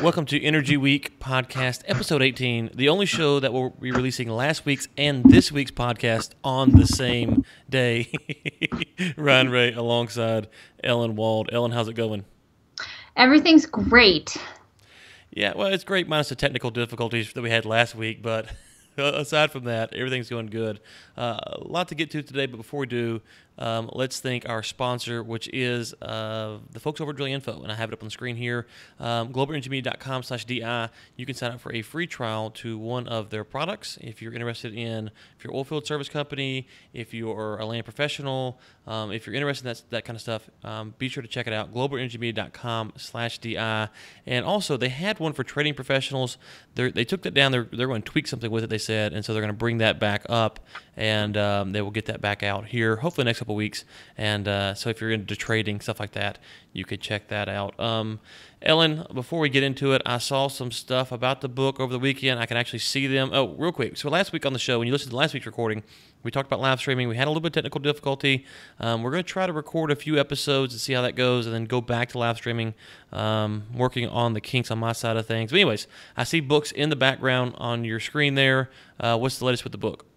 Welcome to Energy Week Podcast, Episode 18, the only show that will be releasing last week's and this week's podcast on the same day. Ryan Ray alongside Ellen Wald. Ellen, how's it going? Everything's great. Yeah, well, it's great minus the technical difficulties that we had last week, but aside from that, everything's going good. A lot to get to today, but before we do, let's thank our sponsor, which is the folks over at Drilling Info, and I have it up on the screen here. globalenergymedia.com/DI. You can sign up for a free trial to one of their products if you're interested in, if you're an oilfield service company, if you're a land professional, if you're interested in that kind of stuff, be sure to check it out, globalenergymedia.com/DI. And also, they had one for trading professionals. They took that down. They're going to tweak something with it, they said, and so they're going to bring that back up, and they will get that back out here, hopefully next couple weeks. And so if you're into trading, stuff like that, you could check that out. Ellen, before we get into it, I saw some stuff about the book over the weekend. I can actually see them. Oh, real quick. So last week on the show, when you listened to last week's recording, we talked about live streaming. We had a little bit of technical difficulty. We're going to try to record a few episodes and see how that goes, and then go back to live streaming, working on the kinks on my side of things. But anyways, I see books in the background on your screen there. What's the latest with the book?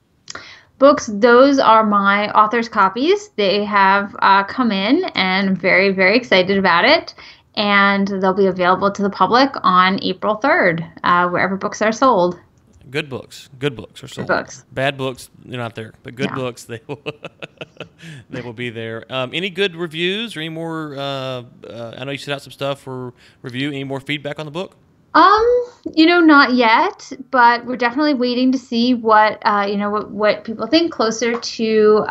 Books, those are my author's copies. They have come in, and I'm very, very excited about it. And they'll be available to the public on April 3rd, wherever books are sold. Good books. Good books are sold. Good books. Bad books, they're not there. But good books, they will they will be there. Any good reviews or any more? I know you set out some stuff for review. Any more feedback on the book? Not yet, but we're definitely waiting to see what people think closer to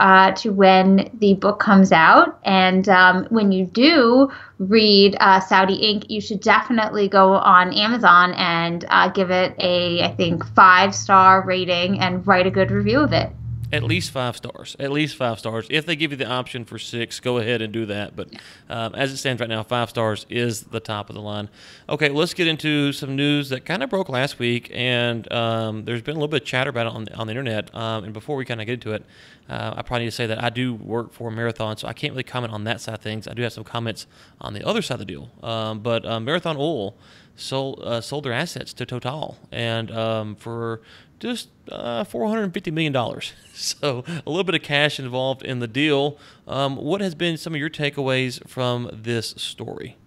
when the book comes out. And when you do read Saudi Ink, you should definitely go on Amazon and give it I think 5-star rating and write a good review of it. At least 5 stars. At least 5 stars. If they give you the option for 6, go ahead and do that. But as it stands right now, 5 stars is the top of the line. Okay, let's get into some news that kind of broke last week, and there's been a little bit of chatter about it on the internet. And before we kind of get into it, I probably need to say that I do work for Marathon, so I can't really comment on that side of things. I do have some comments on the other side of the deal. But Marathon Oil sold their assets to Total, and for just $450 million. So a little bit of cash involved in the deal. What has been some of your takeaways from this story?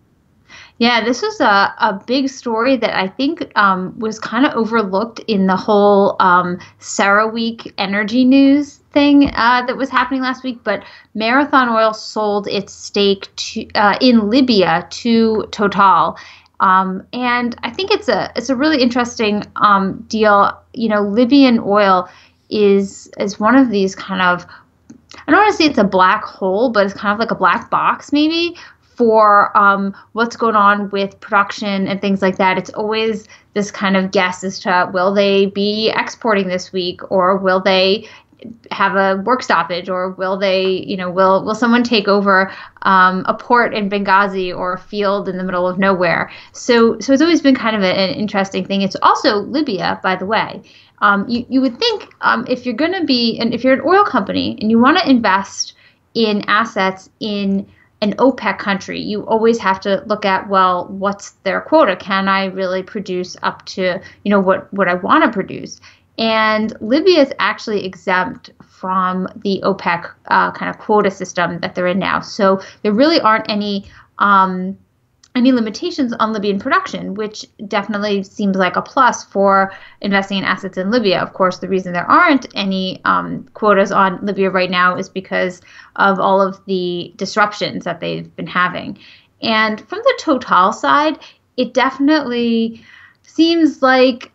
Yeah, this was a big story that I think was kind of overlooked in the whole CERAWeek energy news thing that was happening last week. But Marathon Oil sold its stake in Libya to Total. And I think it's a really interesting deal. Libyan oil is one of these kind of, I don't want to say it's a black hole, but it's kind of like a black box maybe for what's going on with production and things like that. It's always this kind of guess as to will they be exporting this week, or will they have a work stoppage, or will they, will someone take over a port in Benghazi or a field in the middle of nowhere? So it's always been kind of an interesting thing. It's also Libya, by the way. You would think if you're going to be, and if you're an oil company and you want to invest in assets in an OPEC country, you always have to look at, well, what's their quota? Can I really produce up to, what I want to produce? And Libya is actually exempt from the OPEC kind of quota system that they're in now. So there really aren't any limitations on Libyan production, which definitely seems like a plus for investing in assets in Libya. Of course, the reason there aren't any quotas on Libya right now is because of all of the disruptions that they've been having. And from the Total side, it definitely seems like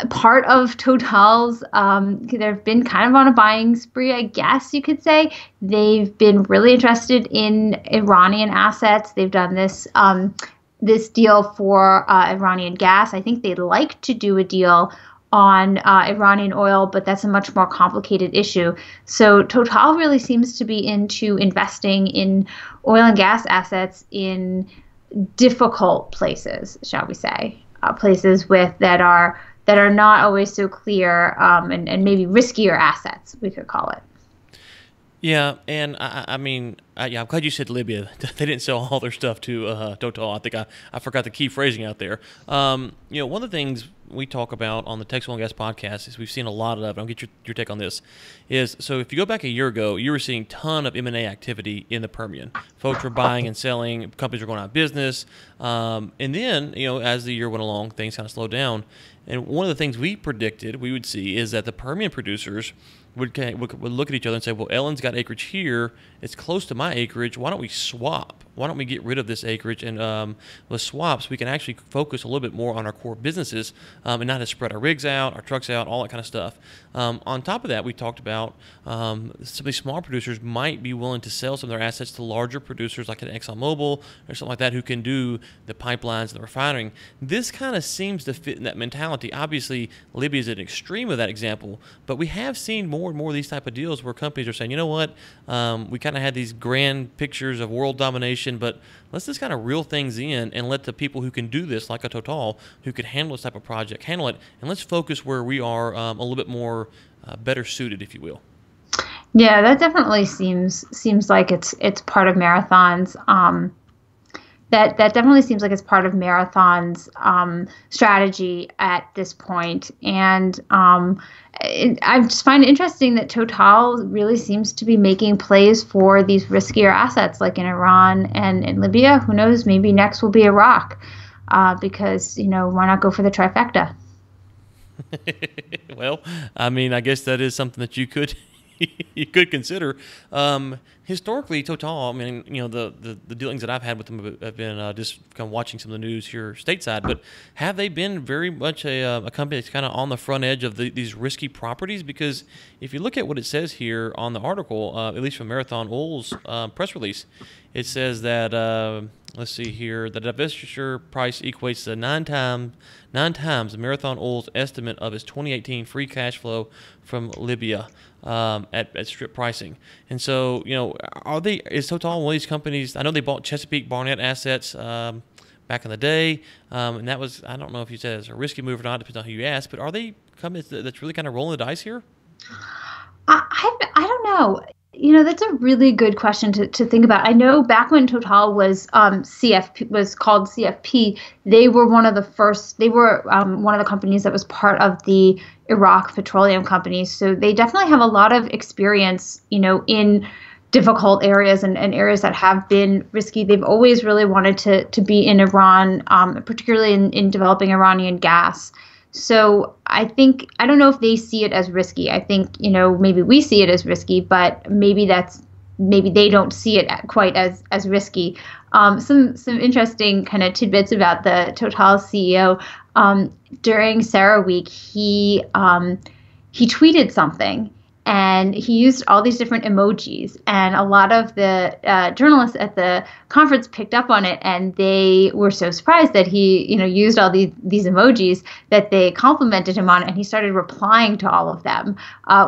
part of Total's, they've been kind of on a buying spree, I guess you could say. They've been really interested in Iranian assets. They've done this deal for Iranian gas. I think they'd like to do a deal on Iranian oil, but that's a much more complicated issue. So Total really seems to be into investing in oil and gas assets in difficult places, shall we say, places that are not always so clear, and maybe riskier assets, we could call it. Yeah, and I mean, yeah, I'm glad you said Libya. They didn't sell all their stuff to Total. I think I forgot the key phrasing out there. One of the things we talk about on the Texas Oil and Gas podcast is we've seen a lot of. And I'll get your take on this. Is so if you go back a year ago, you were seeing a ton of M&A activity in the Permian. Folks were buying and selling. Companies were going out of business. And then as the year went along, things kind of slowed down. And one of the things we predicted we would see is that the Permian producers would look at each other and say, well, Ellen's got acreage here. It's close to my acreage. Why don't we swap? Why don't we get rid of this acreage and let's swap so we can actually focus a little bit more on our core businesses and not just spread our rigs out, our trucks out, all that kind of stuff. On top of that, we talked about some of these small producers might be willing to sell some of their assets to larger producers like an ExxonMobil or something like that who can do the pipelines and the refining. This kind of seems to fit in that mentality. Obviously, Libya is an extreme of that example, but we have seen more and more of these type of deals where companies are saying, you know what, we kind of had these grand pictures of world domination, but let's just kind of reel things in and let the people who can do this, like a Total, who could handle this type of project, handle it, and let's focus where we are a little bit more better suited, if you will. Yeah, that definitely seems like it's part of Marathon's. That definitely seems like it's part of Marathon's strategy at this point. And I just find it interesting that Total really seems to be making plays for these riskier assets like in Iran and in Libya. Who knows? Maybe next will be Iraq because, why not go for the trifecta? Well, I mean, I guess that is something that you could consider. Historically, Total, I mean, the dealings that I've had with them have been just kind of watching some of the news here stateside, but have they been very much a company that's kind of on the front edge of these risky properties? Because if you look at what it says here on the article, at least from Marathon Oil's press release, it says that, let's see here, the divestiture price equates to nine times Marathon Oil's estimate of its 2018 free cash flow from Libya at strip pricing. And so, is Total one of these companies? I know they bought Chesapeake Barnett assets back in the day, and that was, I don't know if you said it's a risky move or not, depends on who you ask, but are they companies that's really kind of rolling the dice here? I don't know. That's a really good question to think about. I know back when Total was CFP, was called CFP, they were one of the first. They were one of the companies that was part of the Iraq Petroleum Companies. So they definitely have a lot of experience, in difficult areas and areas that have been risky. They've always really wanted to be in Iran, particularly in developing Iranian gas. So I don't know if they see it as risky. I think, maybe we see it as risky, but maybe they don't see it quite as risky. Some interesting kind of tidbits about the Total CEO. During Sarah Week, he tweeted something. And he used all these different emojis, and a lot of the journalists at the conference picked up on it, and they were so surprised that he, used all these emojis that they complimented him on it, and he started replying to all of them,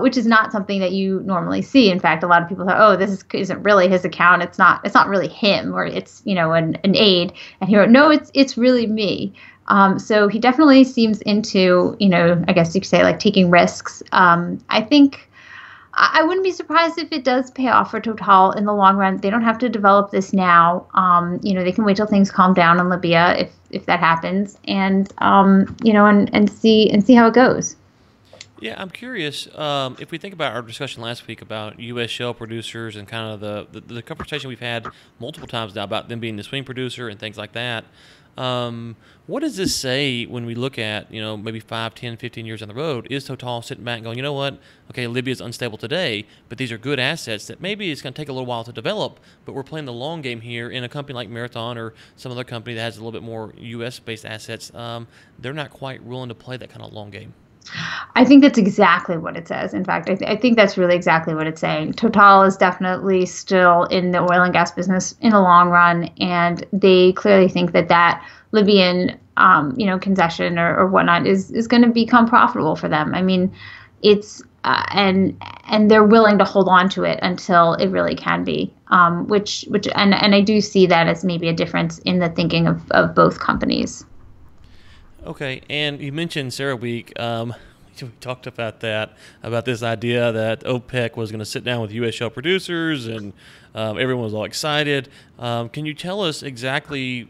which is not something that you normally see. In fact, a lot of people thought, oh, this isn't really his account. It's not really him, or it's an aide. And he wrote, no, it's really me. So he definitely seems into, I guess you could say, like, taking risks. I think I wouldn't be surprised if it does pay off for Total in the long run. They don't have to develop this now. They can wait till things calm down in Libya if that happens, and and see how it goes. Yeah, I'm curious. If we think about our discussion last week about U.S. shale producers and kind of the conversation we've had multiple times now about them being the swing producer and things like that. What does this say when we look at, maybe 5, 10, 15 years down the road? Is Total sitting back and going, you know what? Okay, Libya is unstable today, but these are good assets that maybe it's going to take a little while to develop, but we're playing the long game here in a company like Marathon or some other company that has a little bit more U.S.-based assets. They're not quite willing to play that kind of long game. I think that's exactly what it says. In fact, I think that's really exactly what it's saying. Total is definitely still in the oil and gas business in the long run, and they clearly think that Libyan, concession or whatnot is going to become profitable for them. I mean, it's and they're willing to hold on to it until it really can be. Which I do see that as maybe a difference in the thinking of both companies. Okay, and you mentioned Sarah Week. We talked about that, about this idea that OPEC was going to sit down with U.S. shale producers, and everyone was all excited. Can you tell us exactly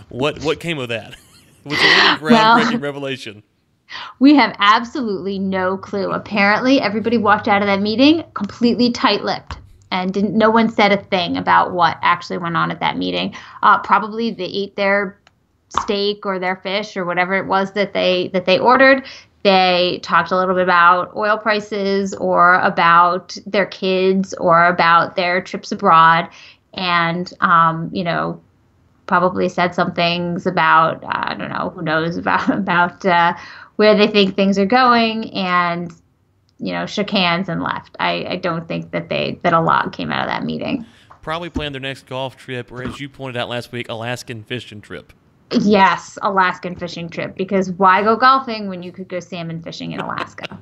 what came of that? Was there any groundbreaking revelation? We have absolutely no clue. Apparently, everybody walked out of that meeting completely tight-lipped, and no one said a thing about what actually went on at that meeting. Probably they ate their steak or their fish or whatever it was that they ordered. They talked a little bit about oil prices or about their kids or about their trips abroad, and probably said some things about I don't know, who knows about where they think things are going, and shook hands and left. I don't think that a lot came out of that meeting. Probably planned their next golf trip, or as you pointed out last week, Alaskan fishing trip. Yes, Alaskan fishing trip, because why go golfing when you could go salmon fishing in Alaska?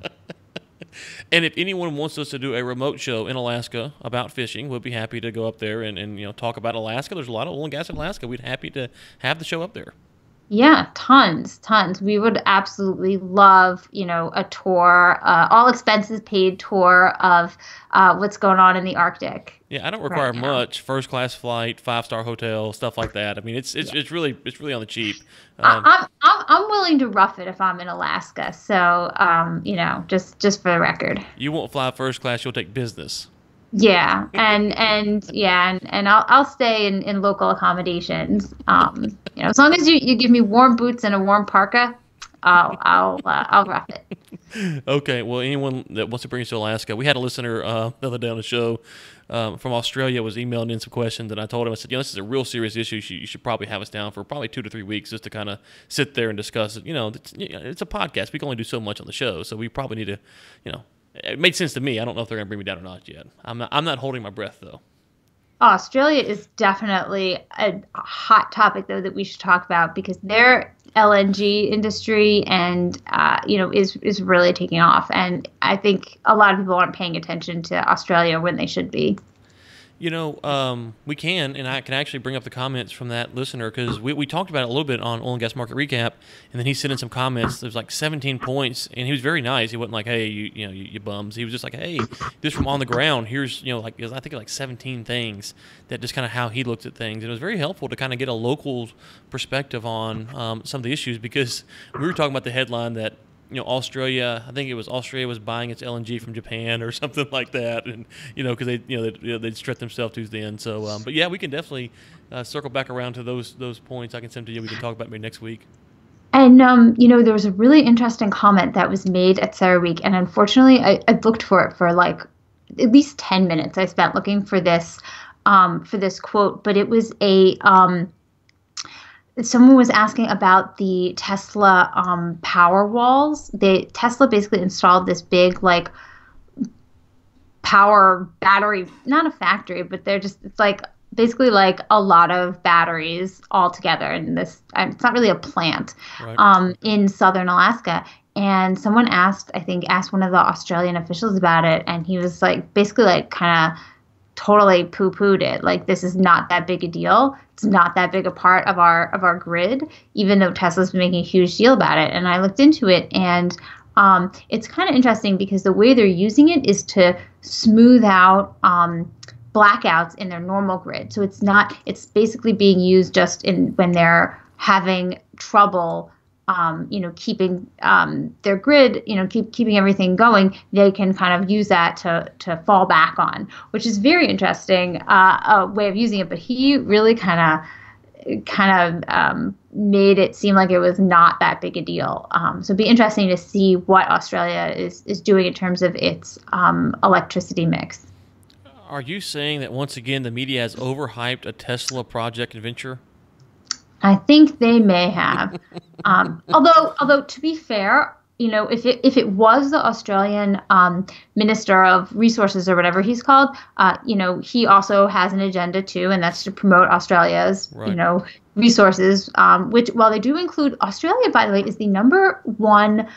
And if anyone wants us to do a remote show in Alaska about fishing, we'll be happy to go up there and talk about Alaska. There's a lot of oil and gas in Alaska. We'd happy to have the show up there. Yeah, tons. We would absolutely love, a tour, all expenses paid tour of what's going on in the Arctic. Yeah, I don't require much. First class flight, 5-star hotel, stuff like that. I mean, it's really on the cheap. I'm willing to rough it if I'm in Alaska. So, just for the record. You won't fly first class. You'll take business. Yeah, and I'll stay in local accommodations. As long as you give me warm boots and a warm parka, I'll rough it. Okay. Well, anyone that wants to bring us to Alaska, we had a listener the other day on the show from Australia was emailing in some questions, and I told him, I said, this is a real serious issue. You should probably have us down for probably 2 to 3 weeks just to kind of sit there and discuss it. It's a podcast. We can only do so much on the show, so we probably need to, It made sense to me. I don't know if they're going to bring me down or not yet. I'm not holding my breath, though. Australia is definitely a hot topic, though, that we should talk about, because their LNG industry and is really taking off. And I think a lot of people aren't paying attention to Australia when they should be. We can, and I can actually bring up the comments from that listener, because we talked about it a little bit on Oil and Gas Market Recap, and then he sent in some comments. There's like 17 points, and he was very nice. He wasn't like, hey, you bums. He was just like, hey, just from on the ground, here's, I think like 17 things that just kind of how he looked at things. And it was very helpful to kind of get a local perspective on some of the issues, because we were talking about the headline that, Australia, I think it was Australia was buying its LNG from Japan or something like that, and because they'd stretch themselves too thin. So, but yeah, we can definitely circle back around to those points. I can send to you. We can talk about maybe next week. And there was a really interesting comment that was made at CERAWeek, and unfortunately, I looked for it for like at least 10 minutes. I spent looking for this quote, but it was someone was asking about the Tesla power walls. Tesla basically installed this big power battery, not a factory, but it's basically like a lot of batteries all together in this. It's not really a plant, right. In southern Alaska. And someone asked one of the Australian officials about it, and he was basically kind of totally poo-pooed it. Like, this is not that big a deal. It's not that big a part of our grid, even though Tesla's been making a huge deal about it. And I looked into it, and it's kind of interesting because the way they're using it is to smooth out blackouts in their normal grid. So it's basically being used just when they're having trouble keeping their grid, keeping everything going. They can kind of use that to fall back on, which is very interesting way of using it. But he really kind of made it seem like it was not that big a deal. So it'd be interesting to see what Australia is doing in terms of its electricity mix. Are you saying that once again the media has overhyped a Tesla project and venture? I think they may have. Although to be fair, if it was the Australian Minister of Resources or whatever he's called, he also has an agenda too, and that's to promote Australia's, right. Resources, which, while they do include Australia, by the way, is the number one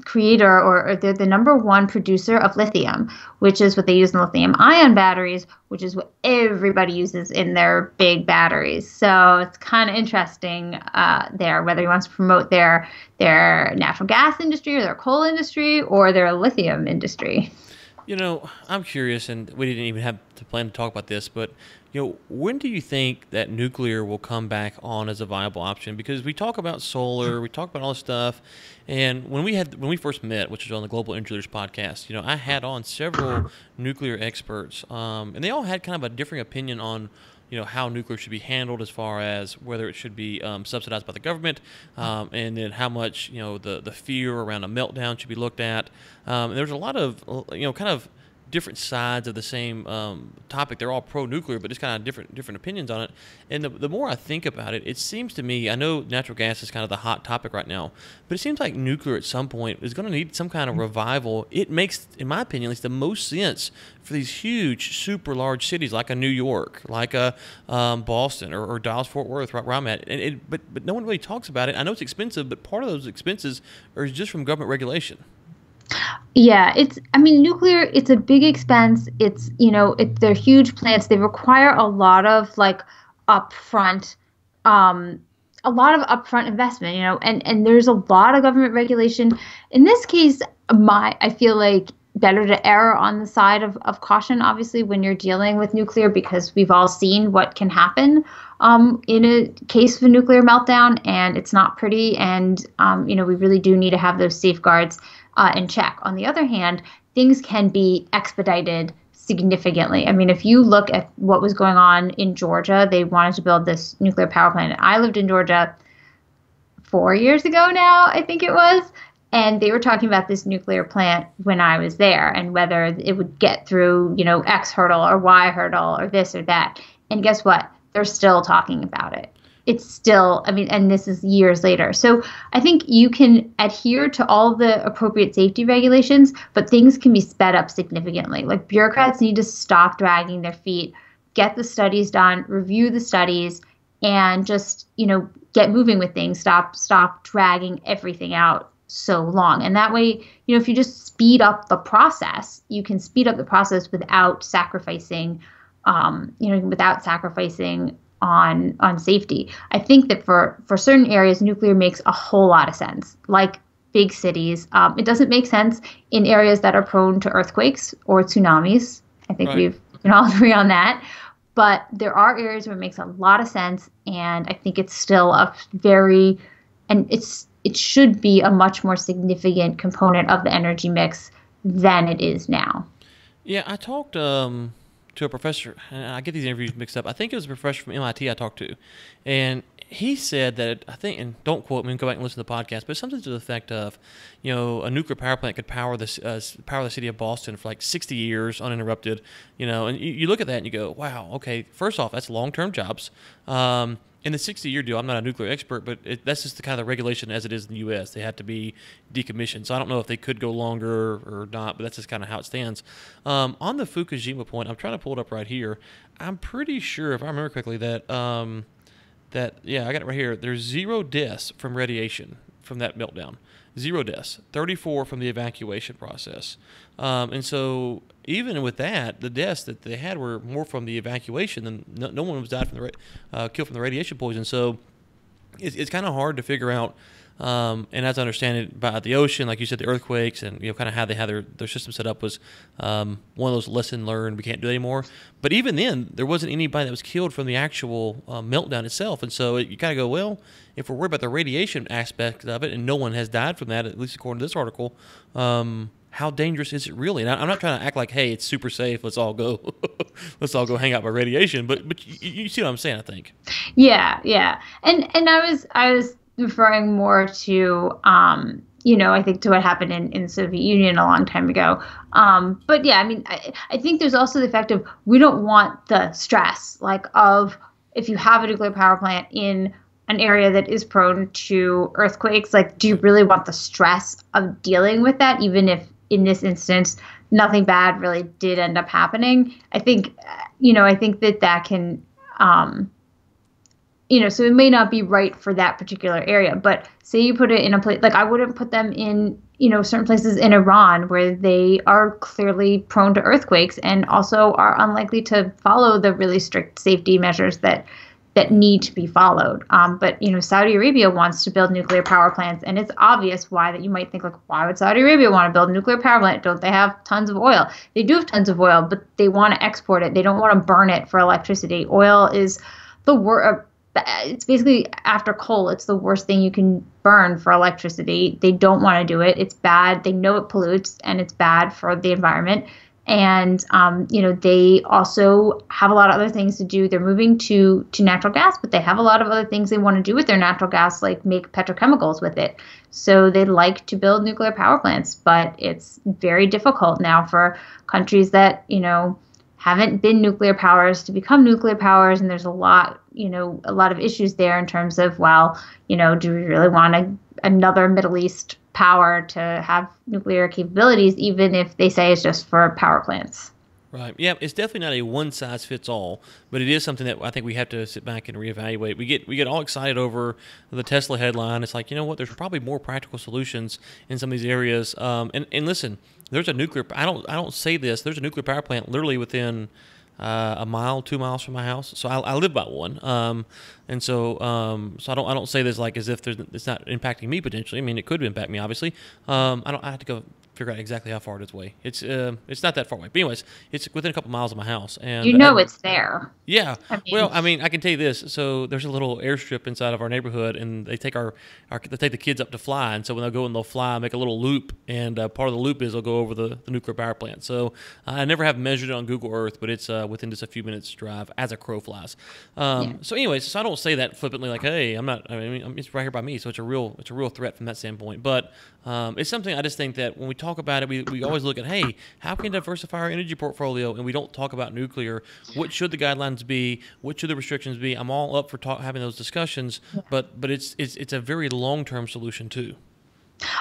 creator, or they're the number one producer of lithium, which is what they use in lithium ion batteries, which is what everybody uses in their big batteries. So it's kind of interesting there, whether he wants to promote their natural gas industry or their coal industry or their lithium industry. I'm curious, and we didn't even have to plan to talk about this, but when do you think that nuclear will come back on as a viable option? Because we talk about solar, we talk about all this stuff, and when we first met, which was on the Global Energy Leaders podcast, I had on several nuclear experts, and they all had kind of a differing opinion on how nuclear should be handled as far as whether it should be subsidized by the government, and then how much the fear around a meltdown should be looked at. And there's a lot of kind of different sides of the same topic. They're all pro-nuclear, but just kind of different opinions on it. And the more I think about it, it seems to me, I know natural gas is kind of the hot topic right now, but it seems like nuclear at some point is going to need some kind of revival. It makes, in my opinion, at least the most sense for these huge, super large cities like a New York, like a Boston, or Dallas-Fort Worth, right where I'm at. But no one really talks about it. I know it's expensive, but part of those expenses are just from government regulation. Yeah, nuclear, it's a big expense. They're huge plants. They require a lot of upfront investment, and there's a lot of government regulation. In this case, I feel like better to err on the side of caution, obviously, when you're dealing with nuclear, because we've all seen what can happen in a case of a nuclear meltdown, and it's not pretty. And, we really do need to have those safeguards in check. On the other hand, things can be expedited significantly. If you look at what was going on in Georgia, they wanted to build this nuclear power plant. I lived in Georgia 4 years ago now, I think it was. And they were talking about this nuclear plant when I was there, and whether it would get through, X hurdle or Y hurdle or this or that. And guess what? They're still talking about it. It's still, and this is years later. So I think you can adhere to all the appropriate safety regulations, but things can be sped up significantly. Like, bureaucrats need to stop dragging their feet, get the studies done, review the studies, and just, get moving with things. Stop dragging everything out so long. And that way, if you just speed up the process, you can speed up the process without sacrificing, on safety. I think that for certain areas, nuclear makes a whole lot of sense, like big cities. It doesn't make sense in areas that are prone to earthquakes or tsunamis. I think we can all agree on that. But there are areas where it makes a lot of sense, and I think it's still it should be a much more significant component of the energy mix than it is now. Yeah, I talked to a professor, and I get these interviews mixed up. I think it was a professor from MIT I talked to, and he said that, I think, and don't quote me, go back and listen to the podcast, but something to the effect of, a nuclear power plant could power the city of Boston for 60 years uninterrupted, and you look at that and you go, wow, okay, first off, that's long-term jobs. In the 60-year deal, I'm not a nuclear expert, but that's just the kind of regulation as it is in the U.S. They have to be decommissioned. So I don't know if they could go longer or not, but that's just kind of how it stands. On the Fukushima point, I'm trying to pull it up right here. I'm pretty sure, if I remember correctly, that I got it right here. There's 0 deaths from radiation from that meltdown. 0 deaths. 34 from the evacuation process. And so even with that, the deaths that they had were more from the evacuation than no one was died from killed from the radiation poison. So it's kind of hard to figure out. And as I understand it, by the ocean, like you said, the earthquakes and kind of how they had their system set up was one of those lesson learned. We can't do it anymore. But even then, there wasn't anybody that was killed from the actual meltdown itself. And so you kind of go, well, if we're worried about the radiation aspect of it, and no one has died from that, at least according to this article, how dangerous is it really? And I'm not trying to act like, hey, it's super safe. Let's all go, hang out by radiation. But you see what I'm saying? I think. Yeah. And I was referring more to, I think to what happened in the Soviet Union a long time ago. But yeah, I think there's also the fact of, we don't want the stress, of if you have a nuclear power plant in an area that is prone to earthquakes, do you really want the stress of dealing with that, even if in this instance nothing bad really did end up happening? I think, that can, so it may not be right for that particular area. But say you put it in a place, like I wouldn't put them in, certain places in Iran where they are clearly prone to earthquakes and also are unlikely to follow the really strict safety measures that need to be followed. But Saudi Arabia wants to build nuclear power plants, and it's obvious why that you might think, like, why would Saudi Arabia want to build a nuclear power plant? Don't they have tons of oil? They do have tons of oil, but they want to export it. They don't want to burn it for electricity. Oil is the worst. It's basically, after coal, it's the worst thing you can burn for electricity. They don't want to do it. It's bad. They know it pollutes, and it's bad for the environment. And, they also have a lot of other things to do. They're moving to natural gas, but they have a lot of other things they want to do with their natural gas, like make petrochemicals with it. So they'd like to build nuclear power plants, but it's very difficult now for countries that, haven't been nuclear powers to become nuclear powers. And there's a lot of issues there in terms of, do we really want another Middle East power to have nuclear capabilities, even if they say it's just for power plants? Right. Yeah, it's definitely not a one size fits all, but it is something that I think we have to sit back and reevaluate. We get all excited over the Tesla headline. It's like, there's probably more practical solutions in some of these areas. And listen, there's a nuclear. I don't say this. There's a nuclear power plant literally within a mile, 2 miles from my house. So I live by one. And so I don't say this like as if it's not impacting me potentially. I mean, it could impact me, obviously. I have to go figure out exactly how far it is away. It's not that far away. But anyways, it's within a couple miles of my house. And it's there. Yeah. I can tell you this. So there's a little airstrip inside of our neighborhood, and they take they take the kids up to fly. And so when they'll go and they'll fly, make a little loop, and part of the loop is they'll go over the nuclear power plant. So I never have measured it on Google Earth, but it's within just a few minutes drive as a crow flies. So anyways, I don't say that flippantly like, hey, it's right here by me. So it's a real threat from that standpoint. But it's something I just think that when we talk about it, we always look at, hey, how can we diversify our energy portfolio? And we don't talk about nuclear. What should the guidelines be? What should the restrictions be? I'm all up for having those discussions, but it's a very long-term solution too.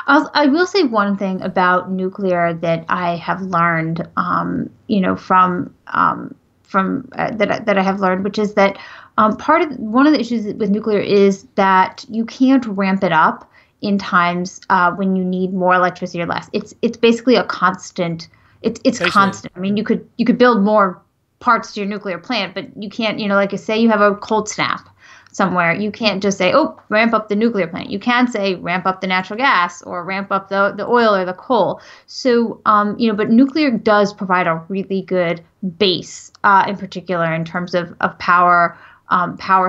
I will say one thing about nuclear that I have learned, from that I have learned, which is that one of the issues with nuclear is that you can't ramp it up in times when you need more electricity or less. It's basically a constant. It's constant. I mean, you could build more parts to your nuclear plant, but you can't. Like say you have a cold snap somewhere, you can't just say, oh, ramp up the nuclear plant. You can say ramp up the natural gas or ramp up the oil or the coal. So but nuclear does provide a really good base, in particular in terms of power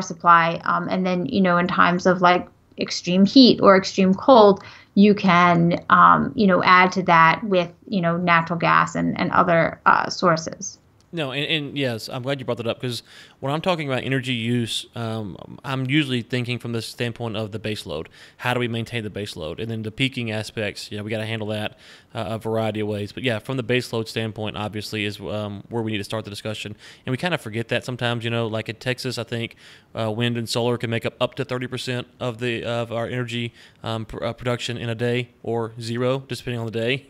supply, and then in times of like extreme heat or extreme cold, you can add to that with natural gas and other sources. No, and yes, I'm glad you brought that up, because when I'm talking about energy use, I'm usually thinking from the standpoint of the base load. How do we maintain the base load? And then the peaking aspects, we got to handle that a variety of ways. But yeah, from the base load standpoint, obviously, is where we need to start the discussion. And we kind of forget that sometimes, like in Texas, I think wind and solar can make up to 30% of our energy production in a day, or zero, depending on the day.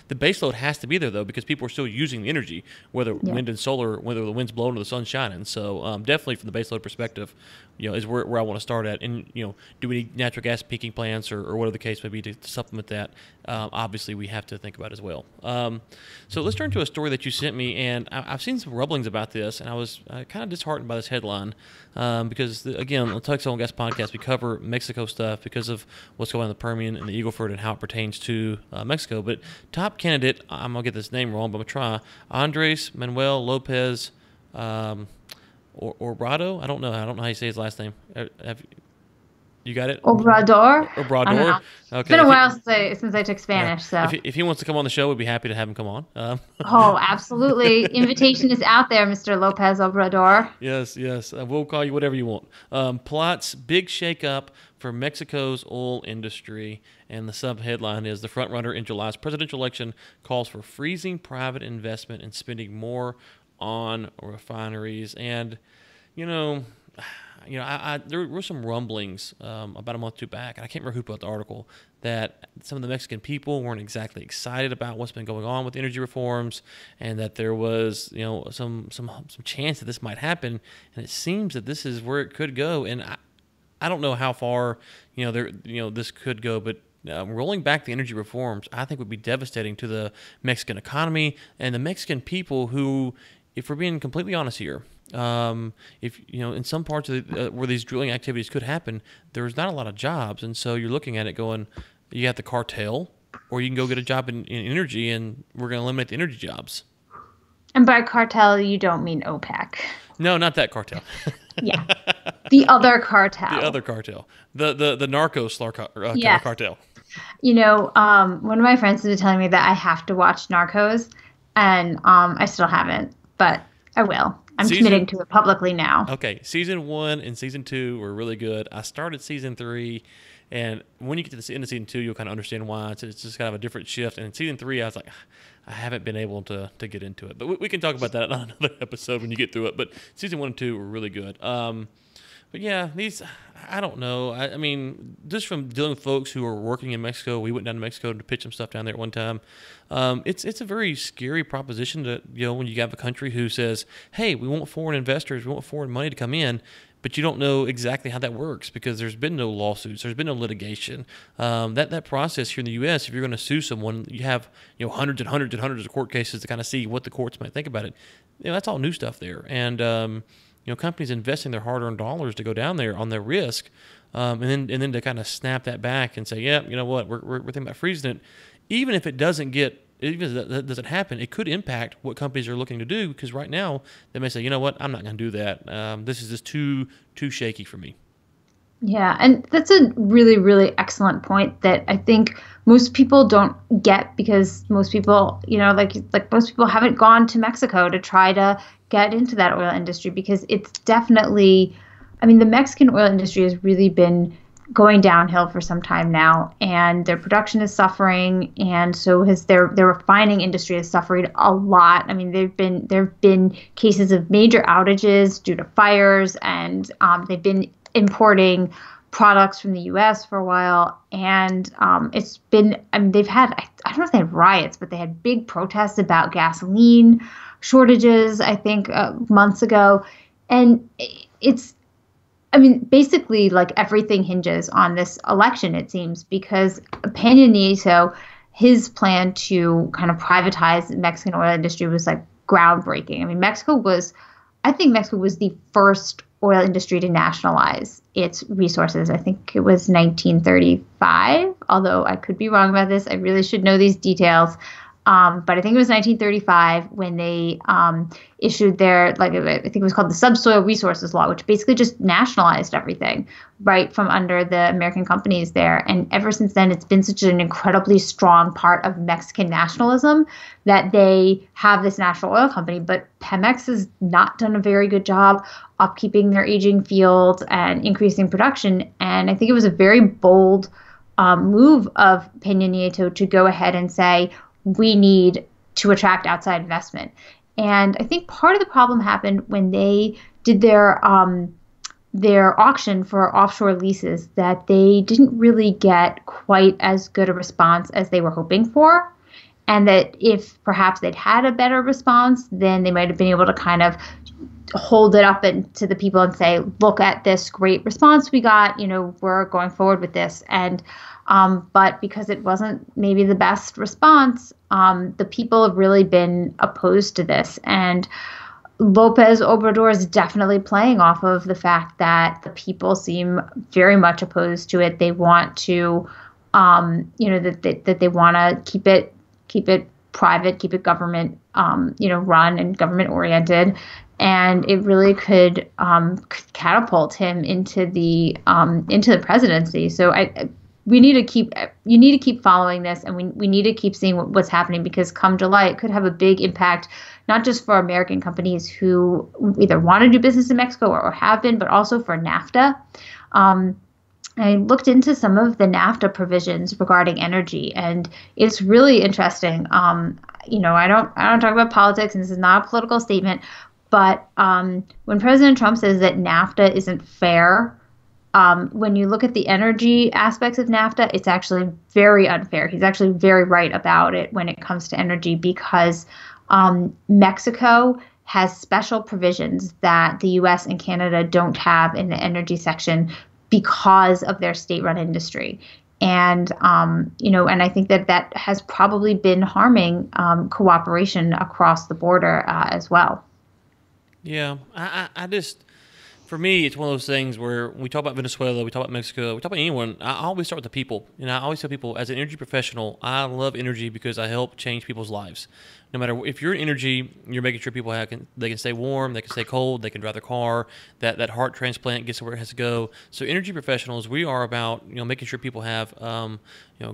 The base load has to be there, though, because people are still using the energy, whether wind and solar, whether the wind's blowing or the sun's shining. So definitely from the baseload perspective, is where I want to start at. And do we need natural gas peaking plants or whatever the case may be to supplement that? Obviously, we have to think about as well. So let's turn to a story that you sent me, and I've seen some rumblings about this, and I was kind of disheartened by this headline because again, on the Texas Oil and Gas podcast, we cover Mexico stuff because of what's going on in the Permian and the Eagle Ford and how it pertains to Mexico. But top candidate, I'm gonna get this name wrong, but I'm gonna try. Andres Manuel Lopez Obrado. I don't know how you say his last name. You got it? Obrador. Okay. It's been a while since I took Spanish. Yeah. So if he wants to come on the show, we'd be happy to have him come on. Oh, absolutely! Invitation is out there, Mr. Lopez Obrador. Yes. We'll call you whatever you want. Plots big shakeup for Mexico's oil industry, and the sub-headline is: the frontrunner in July's presidential election calls for freezing private investment and spending more on refineries. And there were some rumblings about a month or two back, and I can't remember who put out the article, that some of the Mexican people weren't exactly excited about what's been going on with energy reforms, and that there was some chance that this might happen, and it seems that this is where it could go, and I don't know how far this could go, but rolling back the energy reforms, I think, would be devastating to the Mexican economy and the Mexican people who, if we're being completely honest here, if in some parts of where these drilling activities could happen, there's not a lot of jobs, and so you're looking at it going, you got the cartel, or you can go get a job in energy, and we're going to eliminate the energy jobs. And by cartel, you don't mean OPEC. No, not that cartel. Yeah, the other cartel. The other cartel. The narcos cartel. One of my friends has been telling me that I have to watch Narcos, and I still haven't, but I will. I'm committing to it publicly now. Okay, season 1 and season 2 were really good. I started season 3, and when you get to the end of season 2, you'll kind of understand why. It's just kind of a different shift. And in season 3, I was like, I haven't been able to get into it. But we can talk about that on another episode when you get through it. But season 1 and 2 were really good. But yeah, I don't know. I mean, just from dealing with folks who are working in Mexico, we went down to Mexico to pitch some stuff down there at one time. It's a very scary proposition to, when you have a country who says, hey, we want foreign investors, we want foreign money to come in, but you don't know exactly how that works because there's been no lawsuits, there's been no litigation. That process here in the U.S., if you're going to sue someone, you have hundreds and hundreds and hundreds of court cases to kind of see what the courts might think about it. That's all new stuff there, and companies investing their hard-earned dollars to go down there on their risk, and then to kind of snap that back and say, yeah, you know what, we're thinking about freezing it. Even if that doesn't happen, it could impact what companies are looking to do, because right now they may say, you know what, I'm not going to do that. This is just too shaky for me. Yeah, and that's a really, really excellent point that I think most people don't get, because most people, like most people haven't gone to Mexico to try to get into that oil industry, because it's definitely, the Mexican oil industry has really been going downhill for some time now, and their production is suffering, and so has their refining industry has suffered a lot. There have been cases of major outages due to fires, and they've been importing products from the U.S. for a while, and it's been, they've had, I don't know if they had riots, but they had big protests about gasoline shortages, I think, months ago, and it's, basically, like, everything hinges on this election, it seems, because Peña Nieto, his plan to kind of privatize the Mexican oil industry was, like, groundbreaking. I think Mexico was the first oil industry to nationalize its resources. I think it was 1935, although I could be wrong about this. I really should know these details. But I think it was 1935 when they issued their, I think it was called the Subsoil Resources Law, which basically just nationalized everything right from under the American companies there. And ever since then, it's been such an incredibly strong part of Mexican nationalism that they have this national oil company. But Pemex has not done a very good job upkeeping their aging fields and increasing production. And I think it was a very bold move of Peña Nieto to go ahead and say, we need to attract outside investment. And I think part of the problem happened when they did their auction for offshore leases, that they didn't really get quite as good a response as they were hoping for. And that if perhaps they'd had a better response, then they might have been able to kind of hold it up to the people and say, look at this great response we got, we're going forward with this. And but because it wasn't maybe the best response, the people have really been opposed to this. And Lopez Obrador is definitely playing off of the fact that the people seem very much opposed to it. They want to, that they want to keep it private, keep it government, run and government oriented. And it really could catapult him into the presidency. So you need to keep following this, and we need to keep seeing what's happening, because come July, it could have a big impact, not just for American companies who either want to do business in Mexico or have been, but also for NAFTA. I looked into some of the NAFTA provisions regarding energy, and it's really interesting. I don't talk about politics, and this is not a political statement, But when President Trump says that NAFTA isn't fair, when you look at the energy aspects of NAFTA, it's actually very unfair. He's actually very right about it when it comes to energy because Mexico has special provisions that the U.S. and Canada don't have in the energy section because of their state-run industry. And, and I think that has probably been harming cooperation across the border as well. Yeah, I just, for me, it's one of those things where when we talk about Venezuela, we talk about Mexico, we talk about anyone, I always start with the people. I always tell people, as an energy professional, I love energy because I help change people's lives. No matter if you're in energy, you're making sure people they can stay warm, they can stay cold, they can drive their car, that heart transplant gets to where it has to go. So energy professionals, we are about making sure people have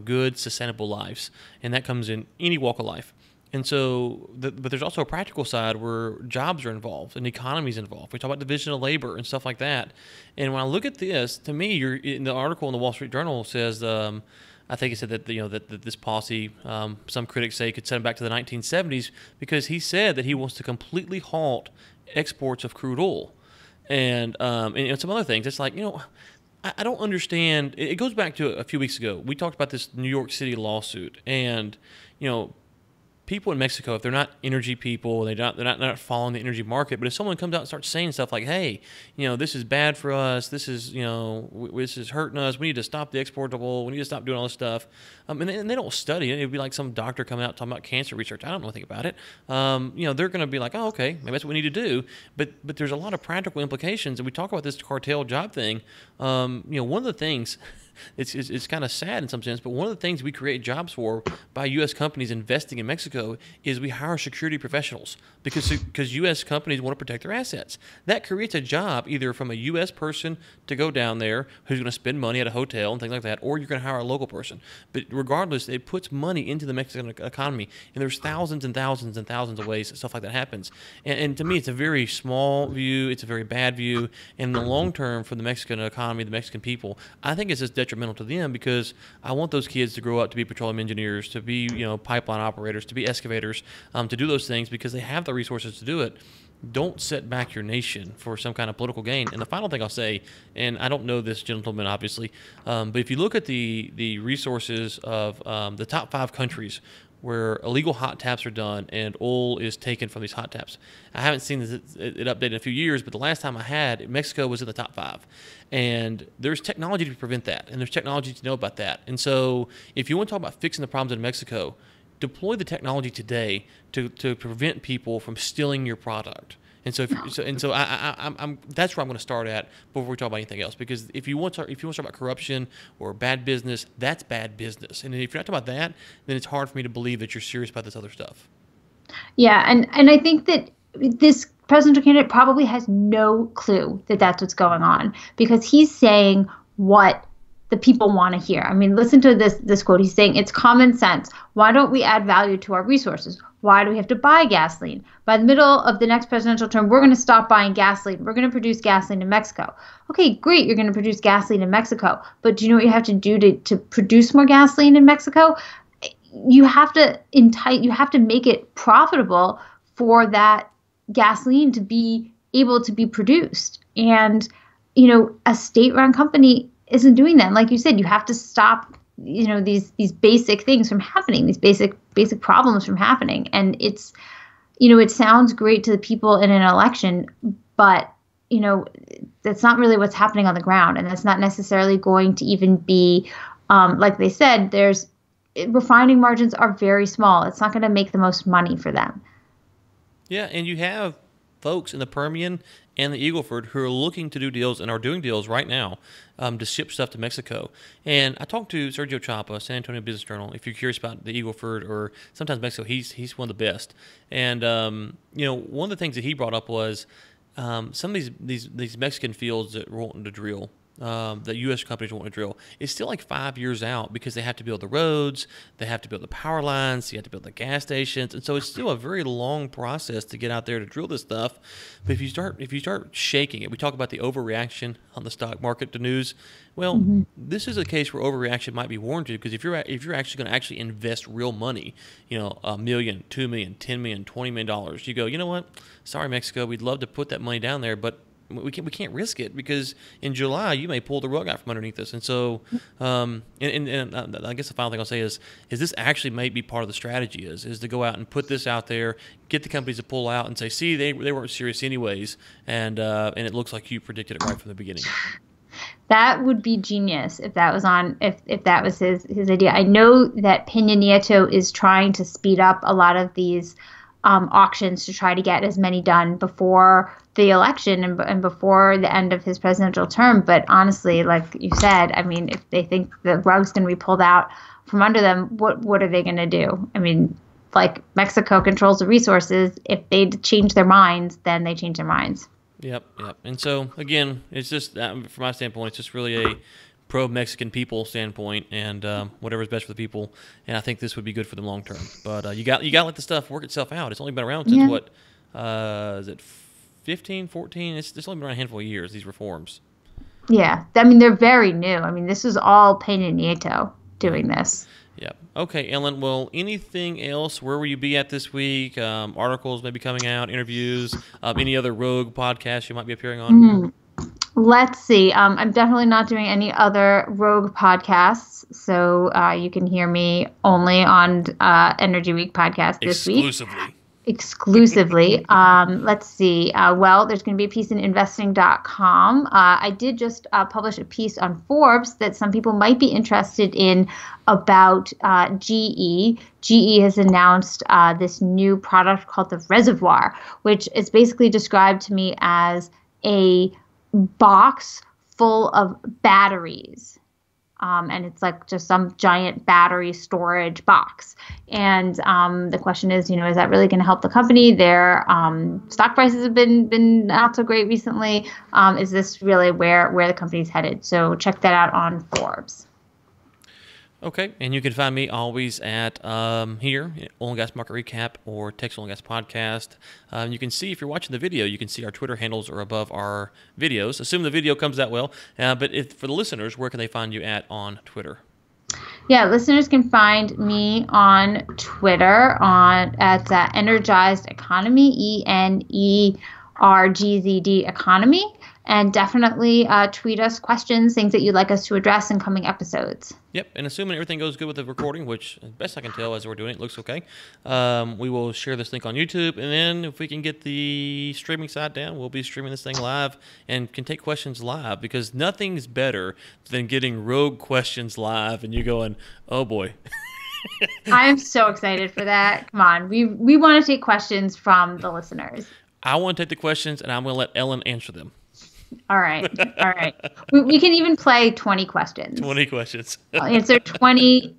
good, sustainable lives, and that comes in any walk of life. And so, but there's also a practical side where jobs are involved and the economy is involved. We talk about division of labor and stuff like that. And when I look at this, to me, in the article in the Wall Street Journal says, I think it said that that this policy, some critics say, could send him back to the 1970s because he said that he wants to completely halt exports of crude oil, and some other things. It's like I don't understand. It goes back to a few weeks ago. We talked about this New York City lawsuit, and people in Mexico, if they're not energy people, they're not following the energy market. But if someone comes out and starts saying stuff like, "Hey, this is bad for us. This is this is hurting us. We need to stop the export of oil. We need to stop doing all this stuff," and they don't study it. It'd be like some doctor coming out talking about cancer research. I don't know anything about it. They're going to be like, "Oh, okay, maybe that's what we need to do." But there's a lot of practical implications, and we talk about this cartel job thing. One of the things. It's kind of sad in some sense, but one of the things we create jobs for by U.S. companies investing in Mexico is we hire security professionals because U.S. companies want to protect their assets. That creates a job either from a U.S. person to go down there who's going to spend money at a hotel and things like that, or you're going to hire a local person. But regardless, it puts money into the Mexican economy, and there's thousands and thousands and thousands of ways that stuff like that happens. And to me, it's a very small view. It's a very bad view. And in the long term for the Mexican economy, the Mexican people, I think it's just detrimental to them because I want those kids to grow up to be petroleum engineers, to be pipeline operators, to be excavators, to do those things because they have the resources to do it. Don't set back your nation for some kind of political gain. And the final thing I'll say, and I don't know this gentleman obviously, but if you look at the resources of the top 5 countries where illegal hot taps are done and oil is taken from these hot taps. I haven't seen it updated in a few years, but the last time I had, Mexico was in the top 5. And there's technology to prevent that, and there's technology to know about that. And so if you want to talk about fixing the problems in Mexico, deploy the technology today to prevent people from stealing your product. And so, I'm that's where I'm going to start at before we talk about anything else. Because if you want to talk about corruption or bad business, that's bad business. And if you're not talking about that, then it's hard for me to believe that you're serious about this other stuff. Yeah, and I think that this presidential candidate probably has no clue that that's what's going on because he's saying what the people want to hear. I mean, listen to this quote. He's saying it's common sense. Why don't we add value to our resources? Why do we have to buy gasoline? By the middle of the next presidential term, we're going to stop buying gasoline. We're going to produce gasoline in Mexico. Okay, great. You're going to produce gasoline in Mexico. But do you know what you have to do to produce more gasoline in Mexico? You have to make it profitable for that gasoline to be able to be produced. And, a state-run company isn't doing that. And like you said, you have to stop, these basic things from happening, these basic problems from happening. And it's, it sounds great to the people in an election, but, that's not really what's happening on the ground. And that's not necessarily going to even be, like they said, refining margins are very small. It's not going to make the most money for them. Yeah, and you have folks in the Permian and the Eagle Ford who are looking to do deals and are doing deals right now to ship stuff to Mexico. And I talked to Sergio Chapa, San Antonio Business Journal. If you're curious about the Eagle Ford or sometimes Mexico, he's one of the best. And one of the things that he brought up was some of these Mexican fields that we're wanting to drill. that U.S. companies want to drill, is still like 5 years out because they have to build the roads, they have to build the power lines, you have to build the gas stations, and so it's still a very long process to get out there to drill this stuff. But if you start shaking it, we talk about the overreaction on the stock market to news. Well, this is a case where overreaction might be warranted, because if you're actually going to actually invest real money, $1 million, $2 million, $10 million, $20 million, you go, you know what? Sorry, Mexico, we'd love to put that money down there, but we can't risk it, because in July you may pull the rug out from underneath us. And so, and I guess the final thing I'll say is this actually may be part of the strategy is to go out and put this out there, get the companies to pull out and say, see, they weren't serious anyways, and it looks like you predicted it right from the beginning. That would be genius if that was if that was his idea. I know that Peña Nieto is trying to speed up a lot of these auctions to try to get as many done before the election and before the end of his presidential term. But honestly, like you said, I mean, if they think the rug's going to be pulled out from under them, what are they going to do? I mean, like, Mexico controls the resources. If they change their minds, then they change their minds. Yep. And so, again, it's just, from my standpoint, it's just really a pro-Mexican people standpoint, and whatever's best for the people. And I think this would be good for them long term. But you got to let the stuff work itself out. It's only been around since what? Is it 15, 14? It's only been around a handful of years, these reforms. Yeah. I mean, they're very new. I mean, this is all Peña Nieto doing this. Yeah. Okay, Ellen. Well, anything else? Where will you be at this week? Articles maybe coming out, interviews, any other rogue podcasts you might be appearing on? Let's see. I'm definitely not doing any other rogue podcasts, so you can hear me only on Energy Week podcast this week. Exclusively. Let's see. Well, there's going to be a piece in investing.com. I did just publish a piece on Forbes that some people might be interested in about GE. GE has announced this new product called the Reservoir, which is basically described to me as a box full of batteries. And it's like just some giant battery storage box. And the question is, is that really going to help the company? Their stock prices have been not so great recently. Is this really where the company's headed? So check that out on Forbes. Okay, and you can find me always at here, Oil and Gas Market Recap or Texas Oil and Gas Podcast. You can see, if you're watching the video, you can see our Twitter handles are above our videos. Assume the video comes that well. But for the listeners, where can they find you at on Twitter? Yeah, listeners can find me on Twitter at Energized Economy, ENERGZD Economy. And definitely tweet us questions, things that you'd like us to address in coming episodes. Yep, and assuming everything goes good with the recording, which, best I can tell as we're doing it, looks okay, we will share this link on YouTube, and then if we can get the streaming side down, we'll be streaming this thing live and can take questions live, because nothing's better than getting rogue questions live and you going, oh boy. I'm so excited for that. Come on, we want to take questions from the listeners. I want to take the questions, and I'm going to let Ellen answer them. All right. We can even play 20 questions. 20 questions. I'll answer 20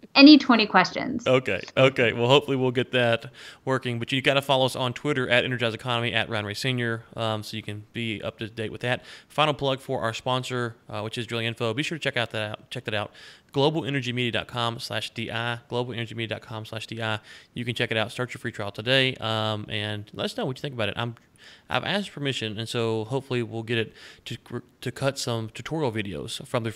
questions. Okay. Well, hopefully we'll get that working. But you got to follow us on Twitter at Energize Economy, at Ryan Ray Sr., so you can be up to date with that. Final plug for our sponsor, which is Drilling Info. Be sure to check that out. GlobalEnergyMedia.com/DI. GlobalEnergyMedia.com/DI. You can check it out. Start your free trial today, and let us know what you think about it. I've asked permission, and so hopefully we'll get it to cut some tutorial videos from the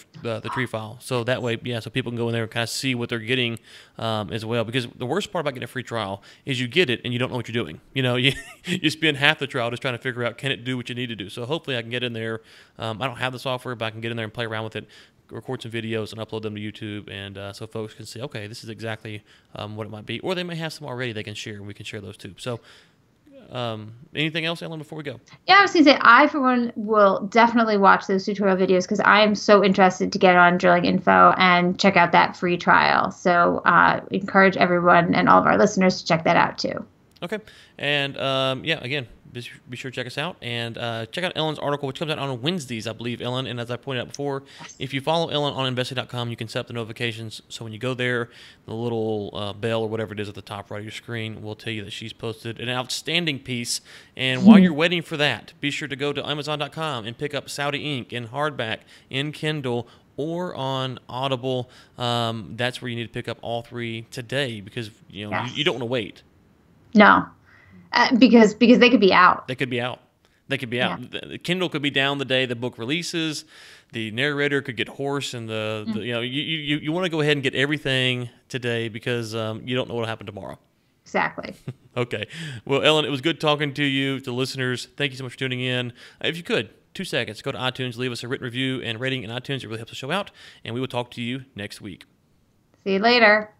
tree file. So that way, so people can go in there and kind of see what they're getting as well. Because the worst part about getting a free trial is you get it and you don't know what you're doing. You spend half the trial just trying to figure out, can it do what you need to do. So hopefully I can get in there. I don't have the software, but I can get in there and play around with it, record some videos and upload them to YouTube, and so folks can see, okay, this is exactly what it might be. Or they may have some already they can share, and we can share those too. So anything else, Ellen, before we go? Yeah, I was going to say, I, for one, will definitely watch those tutorial videos, because I am so interested to get on Drilling Info and check out that free trial. So encourage everyone and all of our listeners to check that out too. Okay. And again, be sure to check us out and check out Ellen's article, which comes out on Wednesdays, I believe, Ellen. And as I pointed out before, if you follow Ellen on investing.com, you can set up the notifications. So when you go there, the little bell or whatever it is at the top right of your screen will tell you that she's posted an outstanding piece. And while you're waiting for that, be sure to go to Amazon.com and pick up Saudi Ink in hardback, in Kindle, or on Audible. That's where you need to pick up all 3 today because you don't want to wait. No, because they could be out. They could be out. Yeah. The Kindle could be down the day the book releases. The narrator could get hoarse, and you want to go ahead and get everything today because you don't know what will happen tomorrow. Exactly. Okay. Well, Ellen, it was good talking to you, to listeners. Thank you so much for tuning in. If you could, 2 seconds, go to iTunes, leave us a written review and rating in iTunes. It really helps the show out, and we will talk to you next week. See you later.